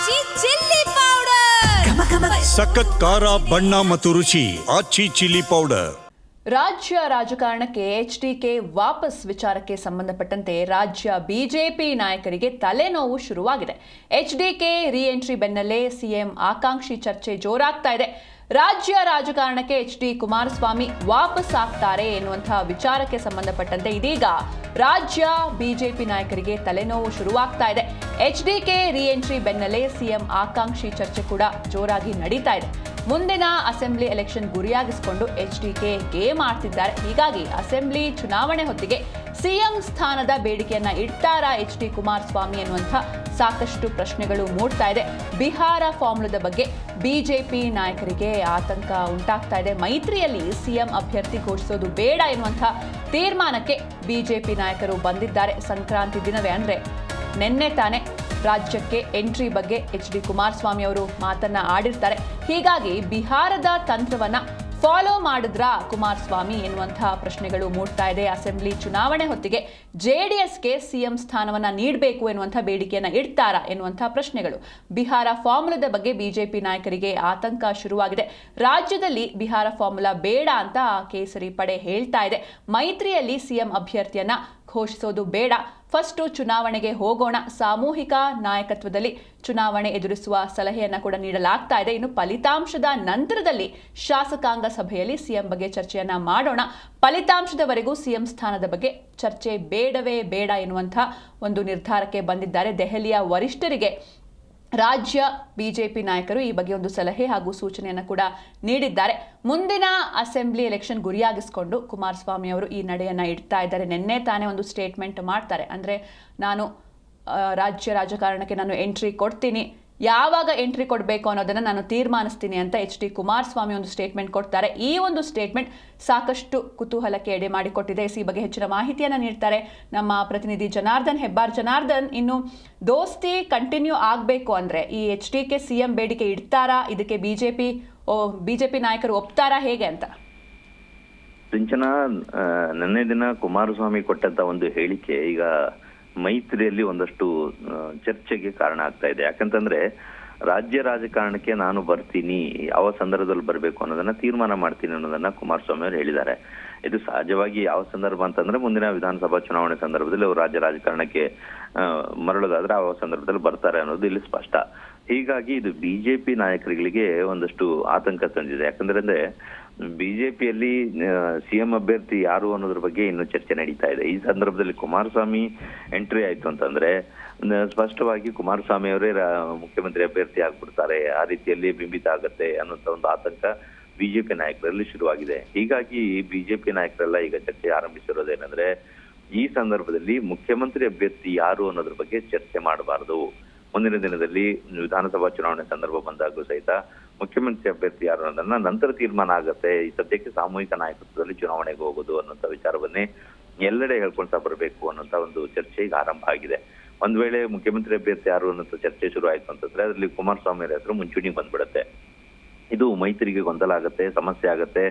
ಆಚಿ chilli powder ಸಖತ್ ಖಾರ ಬಣ್ಣ ಮತ್ತು ರುಚಿ ಆಚಿ ಚಿಲ್ಲಿ ಪೌಡರ್. ರಾಜ್ಯ ರಾಜಕಾರಣಕ್ಕೆ ಎಚ್ಡಿಕೆ ವಾಪಸ್ ವಿಚಾರಕ್ಕೆ ಸಂಬಂಧಪಟ್ಟಂತೆ ರಾಜ್ಯ ಬಿಜೆಪಿ ನಾಯಕರಿಗೆ ತಲೆನೋವು ಶುರುವಾಗಿದೆ. ಎಚ್ಡಿಕೆ ರಿ ಎಂಟ್ರಿ ಬೆನ್ನಲ್ಲೇ ಸಿಎಂ ಆಕಾಂಕ್ಷಿ ಚರ್ಚೆ ಜೋರಾಗ್ತಾ ಇದೆ. ರಾಜ್ಯ ರಾಜಕಾರಣಕ್ಕೆ ಎಚ್ಡಿ ಕುಮಾರಸ್ವಾಮಿ ವಾಪಸ್ ಆಗ್ತಾರೆ ಎನ್ನುವಂತಹ ವಿಚಾರಕ್ಕೆ ಸಂಬಂಧಪಟ್ಟಂತೆ ಇದೀಗ ರಾಜ್ಯ ಬಿಜೆಪಿ ನಾಯಕರಿಗೆ ತಲೆನೋವು ಶುರುವಾಗ್ತಾ ಇದೆ. ಎಚ್ಡಿಕೆ ರಿ ಎಂಟ್ರಿ ಬೆನ್ನಲ್ಲೇ ಸಿಎಂ ಆಕಾಂಕ್ಷಿ ಚರ್ಚೆ ಕೂಡ ಜೋರಾಗಿ ನಡೀತಾ ಇದೆ. ಮುಂದಿನ ಅಸೆಂಬ್ಲಿ ಎಲೆಕ್ಷನ್ ಗುರಿಯಾಗಿಸಿಕೊಂಡು ಎಚ್ಡಿಕೆ ಗೇಮ್ ಆಡ್ತಿದ್ದಾರೆ. ಹೀಗಾಗಿ ಅಸೆಂಬ್ಲಿ ಚುನಾವಣೆ ಹೊತ್ತಿಗೆ ಸಿಎಂ ಸ್ಥಾನದ ಬೇಡಿಕೆಯನ್ನ ಇಡ್ತಾರಾ ಎಚ್ಡಿ ಕುಮಾರಸ್ವಾಮಿ ಎನ್ನುವಂಥ ಸಾಕಷ್ಟು ಪ್ರಶ್ನೆಗಳು ಮೂಡ್ತಾ ಇದೆ. ಬಿಹಾರ ಫಾರ್ಮುಲಾದ ಬಗ್ಗೆ ಬಿಜೆಪಿ ನಾಯಕರಿಗೆ ಆತಂಕ ಉಂಟಾಗ್ತಾ ಇದೆ. ಮೈತ್ರಿಯಲ್ಲಿ ಸಿಎಂ ಅಭ್ಯರ್ಥಿ ಘೋಷಿಸೋದು ಬೇಡ ಎನ್ನುವಂಥ ತೀರ್ಮಾನಕ್ಕೆ ಬಿಜೆಪಿ ನಾಯಕರು ಬಂದಿದ್ದಾರೆ. ಸಂಕ್ರಾಂತಿ ದಿನವೇ ಅಂದ್ರೆ ನಿನ್ನೆ ತಾನೇ ರಾಜ್ಯಕ್ಕೆ ಎಂಟ್ರಿ ಬಗ್ಗೆ ಎಚ್ಡಿ ಕುಮಾರಸ್ವಾಮಿ ಅವರು ಮಾತನ್ನ ಆಡಿರ್ತಾರೆ. ಹೀಗಾಗಿ ಬಿಹಾರದ ತಂತ್ರವನ್ನ ಫಾಲೋ ಮಾಡಿದ್ರಾ ಕುಮಾರಸ್ವಾಮಿ ಎನ್ನುವಂತಹ ಪ್ರಶ್ನೆಗಳು ಮೂಡ್ತಾ ಇದೆ. ಅಸೆಂಬ್ಲಿ ಚುನಾವಣೆ ಹೊತ್ತಿಗೆ ಜೆಡಿಎಸ್ಗೆ ಸಿಎಂ ಸ್ಥಾನವನ್ನ ನೀಡಬೇಕು ಎನ್ನುವಂಥ ಬೇಡಿಕೆಯನ್ನ ಇಡ್ತಾರಾ ಎನ್ನುವಂತಹ ಪ್ರಶ್ನೆಗಳು. ಬಿಹಾರ ಫಾರ್ಮುಲಾದ ಬಗ್ಗೆ ಬಿಜೆಪಿ ನಾಯಕರಿಗೆ ಆತಂಕ ಶುರುವಾಗಿದೆ. ರಾಜ್ಯದಲ್ಲಿ ಬಿಹಾರ ಫಾರ್ಮುಲಾ ಬೇಡ ಅಂತ ಕೇಸರಿ ಪಡೆ ಹೇಳ್ತಾ ಇದೆ. ಮೈತ್ರಿಯಲ್ಲಿ ಸಿಎಂ ಅಭ್ಯರ್ಥಿಯನ್ನ ಘೋಷಿಸೋದು ಬೇಡ, ಫಸ್ಟು ಚುನಾವಣೆಗೆ ಹೋಗೋಣ, ಸಾಮೂಹಿಕ ನಾಯಕತ್ವದಲ್ಲಿ ಚುನಾವಣೆ ಎದುರಿಸುವ ಸಲಹೆಯನ್ನ ಕೂಡ ನೀಡಲಾಗ್ತಾ ಇದೆ. ಇನ್ನು ಫಲಿತಾಂಶದ ನಂತರದಲ್ಲಿ ಶಾಸಕಾಂಗ ಸಭೆಯಲ್ಲಿ ಸಿಎಂ ಬಗ್ಗೆ ಚರ್ಚೆಯನ್ನ ಮಾಡೋಣ, ಫಲಿತಾಂಶದವರೆಗೂ ಸಿಎಂ ಸ್ಥಾನದ ಬಗ್ಗೆ ಚರ್ಚೆ ಬೇಡವೇ ಬೇಡ ಎನ್ನುವಂಥ ಒಂದು ನಿರ್ಧಾರಕ್ಕೆ ಬಂದಿದ್ದಾರೆ. ದೆಹಲಿಯ ವರಿಷ್ಠರಿಗೆ ರಾಜ್ಯ ಬಿಜೆಪಿ ನಾಯಕರು ಈ ಬಗ್ಗೆ ಒಂದು ಸಲಹೆ ಹಾಗೂ ಸೂಚನೆಯನ್ನು ಕೂಡ ನೀಡಿದ್ದಾರೆ. ಮುಂದಿನ ಅಸೆಂಬ್ಲಿ ಎಲೆಕ್ಷನ್ ಗುರಿಯಾಗಿಸಿಕೊಂಡು ಕುಮಾರಸ್ವಾಮಿ ಅವರು ಈ ನಡೆಯನ್ನು ಇಡ್ತಾ ಇದ್ದಾರೆ. ನಿನ್ನೆ ತಾನೇ ಒಂದು ಸ್ಟೇಟ್ಮೆಂಟ್ ಮಾಡ್ತಾರೆ. ಅಂದರೆ ನಾನು ರಾಜ್ಯ ರಾಜಕಾರಣಕ್ಕೆ ನಾನು ಎಂಟ್ರಿ ಕೊಡ್ತೀನಿ, ಯಾವಾಗ ಎಂಟ್ರಿ ಕೊಡಬೇಕು ಅನ್ನೋದನ್ನು ನಾನು ತೀರ್ಮಾನಿಸ್ತೀನಿ ಅಂತ ಎಚ್ಡಿ ಕುಮಾರಸ್ವಾಮಿ ಒಂದು ಸ್ಟೇಟ್ಮೆಂಟ್ ಕೊಡ್ತಾರೆ. ಈ ಒಂದು ಸ್ಟೇಟ್ಮೆಂಟ್ ಸಾಕಷ್ಟು ಕುತೂಹಲಕ್ಕೆ ಎಡೆ ಮಾಡಿಕೊಟ್ಟಿದೆ. ಈ ಬಗ್ಗೆ ಹೆಚ್ಚಿನ ಮಾಹಿತಿಯನ್ನು ನೀಡ್ತಾರೆ ನಮ್ಮ ಪ್ರತಿನಿಧಿ ಜನಾರ್ದನ್ ಹೆಬ್ಬಾರ್. ಜನಾರ್ದನ್, ಇನ್ನು ದೋಸ್ತಿ ಕಂಟಿನ್ಯೂ ಆಗಬೇಕು ಅಂದರೆ ಈ ಎಚ್ಡಿಕೆ ಸಿಎಂ ಬೇಡಿಕೆ ಇಡ್ತಾರಾ? ಇದಕ್ಕೆ ಬಿಜೆಪಿ ನಾಯಕರು ಒಪ್ತಾರಾ, ಹೇಗೆ ಅಂತ? ಸಿಂಚನ, ನಿನ್ನೆ ದಿನ ಕುಮಾರಸ್ವಾಮಿ ಕೊಟ್ಟಂತ ಒಂದು ಹೇಳಿಕೆ ಈಗ ಮೈತ್ರಿಯಲ್ಲಿ ಒಂದಷ್ಟು ಚರ್ಚೆಗೆ ಕಾರಣ ಆಗ್ತಾ ಇದೆ. ಯಾಕಂತಂದ್ರೆ ರಾಜ್ಯ ರಾಜಕಾರಣಕ್ಕೆ ನಾನು ಬರ್ತೀನಿ, ಯಾವ ಸಂದರ್ಭದಲ್ಲಿ ಬರಬೇಕು ಅನ್ನೋದನ್ನ ತೀರ್ಮಾನ ಮಾಡ್ತೀನಿ ಅನ್ನೋದನ್ನ ಕುಮಾರಸ್ವಾಮಿ ಅವರು ಹೇಳಿದ್ದಾರೆ. ಇದು ಸಹಜವಾಗಿ ಯಾವ ಸಂದರ್ಭ ಅಂತಂದ್ರೆ ಮುಂದಿನ ವಿಧಾನಸಭಾ ಚುನಾವಣೆ ಸಂದರ್ಭದಲ್ಲಿ ಅವರು ರಾಜ್ಯ ರಾಜಕಾರಣಕ್ಕೆ ಮರಳೋದಾದ್ರೆ ಆ ಸಂದರ್ಭದಲ್ಲಿ ಬರ್ತಾರೆ ಅನ್ನೋದು ಇಲ್ಲಿ ಸ್ಪಷ್ಟ. ಹೀಗಾಗಿ ಇದು ಬಿಜೆಪಿ ನಾಯಕರಿಗೆ ಒಂದಷ್ಟು ಆತಂಕ ತಂದಿದೆ. ಯಾಕಂದ್ರೆ ಬಿಜೆಪಿಯಲ್ಲಿ ಸಿಎಂ ಅಭ್ಯರ್ಥಿ ಯಾರು ಅನ್ನೋದ್ರ ಬಗ್ಗೆ ಇನ್ನು ಚರ್ಚೆ ನಡೀತಾ ಇದೆ. ಈ ಸಂದರ್ಭದಲ್ಲಿ ಕುಮಾರಸ್ವಾಮಿ ಎಂಟ್ರಿ ಆಯ್ತು ಅಂತಂದ್ರೆ ಸ್ಪಷ್ಟವಾಗಿ ಕುಮಾರಸ್ವಾಮಿ ಅವರೇ ಮುಖ್ಯಮಂತ್ರಿ ಅಭ್ಯರ್ಥಿ ಆಗ್ಬಿಡ್ತಾರೆ, ಆ ರೀತಿಯಲ್ಲಿ ಬಿಂಬಿತ ಆಗತ್ತೆ ಅನ್ನೋಂಥ ಒಂದು ಆತಂಕ ಬಿಜೆಪಿ ನಾಯಕರಲ್ಲಿ ಶುರುವಾಗಿದೆ. ಹೀಗಾಗಿ ಬಿಜೆಪಿ ನಾಯಕರೆಲ್ಲ ಈಗ ಚರ್ಚೆ ಆರಂಭಿಸಿರೋದೇನಂದ್ರೆ ಈ ಸಂದರ್ಭದಲ್ಲಿ ಮುಖ್ಯಮಂತ್ರಿ ಅಭ್ಯರ್ಥಿ ಯಾರು ಅನ್ನೋದ್ರ ಬಗ್ಗೆ ಚರ್ಚೆ ಮಾಡಬಾರದು. ಮುಂದಿನ ದಿನದಲ್ಲಿ ವಿಧಾನಸಭಾ ಚುನಾವಣೆ ಸಂದರ್ಭ ಬಂದಾಗೂ ಸಹಿತ ಮುಖ್ಯಮಂತ್ರಿ ಅಭ್ಯರ್ಥಿ ಯಾರು ಅನ್ನೋದನ್ನ ನಂತರ ತೀರ್ಮಾನ ಆಗತ್ತೆ. ಈ ಸದ್ಯಕ್ಕೆ ಸಾಮೂಹಿಕ ನಾಯಕತ್ವದಲ್ಲಿ ಚುನಾವಣೆಗೆ ಹೋಗೋದು ಅನ್ನೋಂಥ ವಿಚಾರವನ್ನೇ ಎಲ್ಲೆಡೆ ಹೇಳ್ಕೊಳ್ತಾ ಬರಬೇಕು ಅನ್ನೋಂಥ ಒಂದು ಚರ್ಚೆ ಈಗ ಆರಂಭ ಆಗಿದೆ. ಒಂದ್ ವೇಳೆ ಮುಖ್ಯಮಂತ್ರಿ ಅಭ್ಯರ್ಥಿ ಯಾರು ಅನ್ನೋಂಥ ಚರ್ಚೆ ಶುರು ಆಯ್ತು ಅಂತಂದ್ರೆ ಅದರಲ್ಲಿ ಕುಮಾರಸ್ವಾಮಿ ಅವರ ಹೆಸರು ಮುಂಚೂಣಿಗೆ ಬಂದ್ಬಿಡುತ್ತೆ. ಇದು ಮೈತ್ರಿಗೆ ಗೊಂದಲ ಆಗತ್ತೆ, ಸಮಸ್ಯೆ ಆಗತ್ತೆ.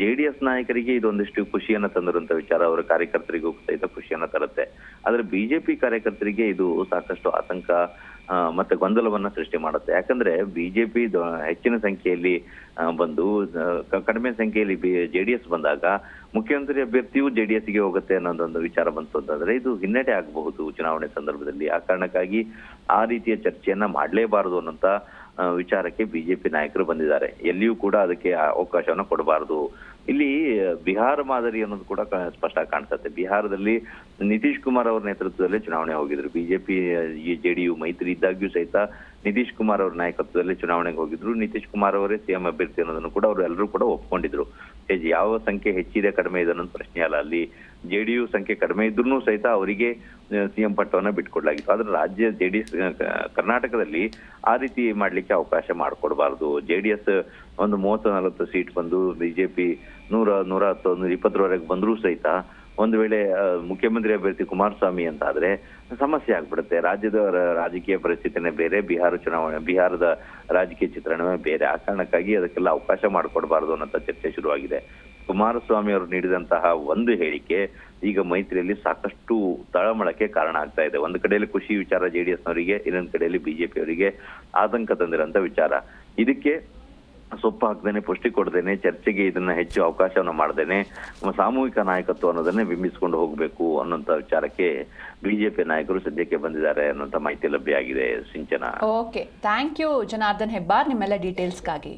ಜೆಡಿಎಸ್ ನಾಯಕರಿಗೆ ಇದೊಂದಿಷ್ಟು ಖುಷಿಯನ್ನ ತಂದಿರುವಂತ ವಿಚಾರ, ಅವರ ಕಾರ್ಯಕರ್ತರಿಗೂ ಸಹಿತ ಖುಷಿಯನ್ನ ತರುತ್ತೆ. ಆದ್ರೆ ಬಿಜೆಪಿ ಕಾರ್ಯಕರ್ತರಿಗೆ ಇದು ಸಾಕಷ್ಟು ಆತಂಕ ಮತ್ತೆ ಗೊಂದಲವನ್ನ ಸೃಷ್ಟಿ ಮಾಡುತ್ತೆ. ಯಾಕಂದ್ರೆ ಬಿಜೆಪಿ ಹೆಚ್ಚಿನ ಸಂಖ್ಯೆಯಲ್ಲಿ ಬಂದು ಕಡಿಮೆ ಸಂಖ್ಯೆಯಲ್ಲಿ ಜೆಡಿಎಸ್ ಬಂದಾಗ ಮುಖ್ಯಮಂತ್ರಿ ಅಭ್ಯರ್ಥಿಯು ಜೆಡಿಎಸ್ಗೆ ಹೋಗುತ್ತೆ ಅನ್ನೋದೊಂದು ವಿಚಾರ ಬಂತು ಅಂತಂದ್ರೆ ಇದು ಹಿನ್ನಡೆ ಆಗಬಹುದು ಚುನಾವಣೆ ಸಂದರ್ಭದಲ್ಲಿ. ಆ ಕಾರಣಕ್ಕಾಗಿ ಆ ರೀತಿಯ ಚರ್ಚೆಯನ್ನ ಮಾಡಲೇಬಾರದು ಅನ್ನೋಂತ ವಿಚಾರಕ್ಕೆ ಬಿಜೆಪಿ ನಾಯಕರು ಬಂದಿದ್ದಾರೆ. ಎಲ್ಲಿಯೂ ಕೂಡ ಅದಕ್ಕೆ ಅವಕಾಶವನ್ನ ಕೊಡಬಾರದು. ಇಲ್ಲಿ ಬಿಹಾರ ಮಾದರಿ ಅನ್ನೋದು ಕೂಡ ಸ್ಪಷ್ಟ ಕಾಣಿಸುತ್ತೆ. ಬಿಹಾರದಲ್ಲಿ ನಿತೀಶ್ ಕುಮಾರ್ ಅವರ ನೇತೃತ್ವದಲ್ಲಿ ಚುನಾವಣೆ ಹೋಗಿದ್ರು. ಬಿಜೆಪಿ ಜೆಡಿಯು ಮೈತ್ರಿ ಇದ್ದಾಗ್ಯೂ ಸಹಿತ ನಿತೀಶ್ ಕುಮಾರ್ ಅವರ ನಾಯಕತ್ವದಲ್ಲಿ ಚುನಾವಣೆಗೆ ಹೋಗಿದ್ರು. ನಿತೀಶ್ ಕುಮಾರ್ ಅವರೇ ಸಿಎಂ ಅಭ್ಯರ್ಥಿ ಅನ್ನೋದನ್ನು ಕೂಡ ಅವರು ಎಲ್ಲರೂ ಕೂಡ ಒಪ್ಕೊಂಡಿದ್ರು. ಯಾವ ಸಂಖ್ಯೆ ಹೆಚ್ಚಿದೆ ಕಡಿಮೆ ಇದೆ ಅನ್ನೋದು ಪ್ರಶ್ನೆ ಅಲ್ಲ. ಅಲ್ಲಿ ಜೆಡಿಯು ಸಂಖ್ಯೆ ಕಡಿಮೆ ಇದ್ರೂ ಸಹಿತ ಅವರಿಗೆ ಸಿಎಂ ಪಟ್ಟವನ್ನ ಬಿಟ್ಕೊಡ್ಲಾಗಿತ್ತು. ಆದ್ರೆ ರಾಜ್ಯ ಜೆಡಿಎಸ್ ಕರ್ನಾಟಕದಲ್ಲಿ ಆ ರೀತಿ ಮಾಡ್ಲಿಕ್ಕೆ ಅವಕಾಶ ಮಾಡಿಕೊಡ್ಬಾರ್ದು. ಜೆಡಿಎಸ್ ಒಂದು 30-40 ಸೀಟ್ ಬಂದು ಬಿಜೆಪಿ 100-110 120 ಬಂದ್ರೂ ಸಹಿತ ಒಂದು ವೇಳೆ ಮುಖ್ಯಮಂತ್ರಿ ಅಭ್ಯರ್ಥಿ ಕುಮಾರಸ್ವಾಮಿ ಅಂತ ಆದ್ರೆ ಸಮಸ್ಯೆ ಆಗ್ಬಿಡುತ್ತೆ. ರಾಜ್ಯದ ರಾಜಕೀಯ ಪರಿಸ್ಥಿತಿನೇ ಬೇರೆ, ಬಿಹಾರದ ರಾಜಕೀಯ ಚಿತ್ರಣವೇ ಬೇರೆ. ಆ ಕಾರಣಕ್ಕಾಗಿ ಅದಕ್ಕೆಲ್ಲ ಅವಕಾಶ ಮಾಡಿಕೊಡ್ಬಾರ್ದು ಅನ್ನೋ ಚರ್ಚೆ ಶುರುವಾಗಿದೆ. ಕುಮಾರಸ್ವಾಮಿ ಅವರು ನೀಡಿದಂತಹ ಒಂದು ಹೇಳಿಕೆ ಈಗ ಮೈತ್ರಿಯಲ್ಲಿ ಸಾಕಷ್ಟು ತಳಮಳಕ್ಕೆ ಕಾರಣ ಆಗ್ತಾ ಇದೆ. ಒಂದು ಕಡೆಯಲ್ಲಿ ಖುಷಿ ವಿಚಾರ JDS ನವರಿಗೆ, ಇನ್ನೊಂದು ಕಡೆಯಲ್ಲಿ ಬಿಜೆಪಿ ಅವರಿಗೆ ಆತಂಕ ತಂದಿರೋಂಥ ವಿಚಾರ. ಇದಕ್ಕೆ ಸೊಪ್ಪು ಹಾಕ್ದೇನೆ, ಪುಷ್ಟಿ ಕೊಡದೇನೆ, ಚರ್ಚೆಗೆ ಇದನ್ನ ಹೆಚ್ಚು ಅವಕಾಶವನ್ನ ಮಾಡದೇನೆ ಸಾಮೂಹಿಕ ನಾಯಕತ್ವ ಅನ್ನೋದನ್ನೇ ಬಿಂಬಿಸ್ಕೊಂಡು ಹೋಗ್ಬೇಕು ಅನ್ನೋಂಥ ವಿಚಾರಕ್ಕೆ ಬಿಜೆಪಿ ನಾಯಕರು ಸದ್ಯಕ್ಕೆ ಬಂದಿದ್ದಾರೆ ಅನ್ನೋಂಥ ಮಾಹಿತಿ ಲಭ್ಯ ಆಗಿದೆ. Sinchana. Okay, thank you Janardhan Hebbar ನಿಮ್ಮೆಲ್ಲ ಡೀಟೇಲ್ಸ್ಗಾಗಿ.